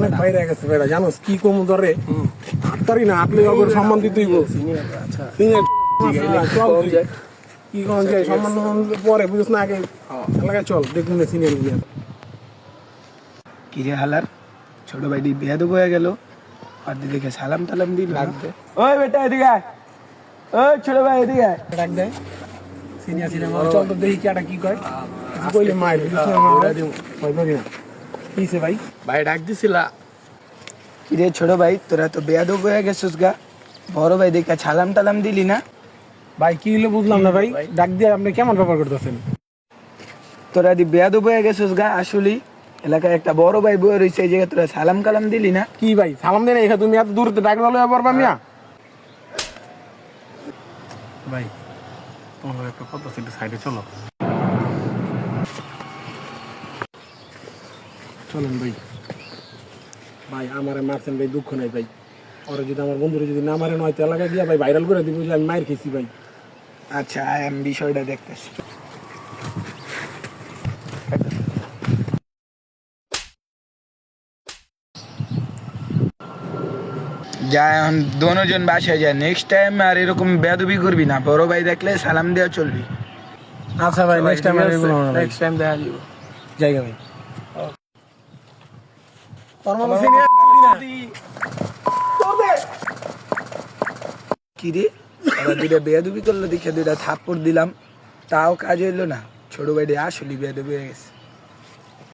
অনেক বাইরে গেছে ভাইরা, জানোস কি কম ধরে হাঁটতারি না, আপনি ওগুলো সম্মান দিতেই বলছি। আচ্ছা চল তুই। কি কোন যায় সম্মান পরে বুঝছ না, আগে এলাকায় চল দেখুন না সিনিয়র গুলো। কিরে হালার ছোট ভাইটি বেয়াদব হয়ে গেল, আর দিদিকে সালাম টালাম দিল ডাকবে ওই বেটা এদিকে আয়, ওই ছোট ভাই এদিকে আয়। ডাক দেয় সিনিয়র সিনিয়র, চল তো দেখি কি একটা কি কয়। কিছু কইলে মায়ের বুঝছ না, ভয় পাবি না। কিসে ভাই? ভাই ডাক দিছিলা? কিরে ছোট ভাই তোরা তো বেয়াদব হয়ে গেছিস গা, বড় ভাই দেখে সালাম টালাম দিলি না? ভাই কি হলো বুঝলাম না ভাই, ডাক দিয়ে আপনি কেমন ব্যবহার করতেছেন? তোরা দি বেয়াদব হয়ে গেছিস গা, আসলেই এলাকায় একটা বড় ভাই বয়ে রয়েছে, এই জায়গায় তোরা সালাম কালাম দিলি না? কি ভাই সালাম দেন এখানে, তুমি এত দূর ডাক না লয়ে পারবা মিয়া? ভাই তোমার একটা কথা আছে, একটু সাইডে চলো। চলেন ভাই। ভাই আমারে মারছেন ভাই, দুঃখ নাই ভাই। ওরা যদি আমার বন্ধুরা যদি না মারে, নয়তো এলাকায় গিয়া ভাই ভাইরাল করে দিব যে আমি মায়ের খেয়েছি ভাই। আচ্ছা আয়, আমি বিষয়টা দেখতেছি। যা এখন দোনোজন বাসায় যায়, নেক্সট টাইম আর এরকম বেয়াদবি করবি না, বড় ভাই দেখলে সালাম দেওয়া চলবি। আচ্ছা ভাই, নেক্সট টাইম আর এগুলো হবে না ভাই। নেক্সট টাইম দেখা যাবো। জায়গা ভাই। তোর মতো সিনিয়র চুরি না। কি রে ওরা দুইটা বেয়াদবি করলো, দেখে দুইটা থাপ্পড় দিলাম, তাও কাজ হইলো না। ছোট ভাইটি আসলে বেয়াদবি হয়ে গেছে।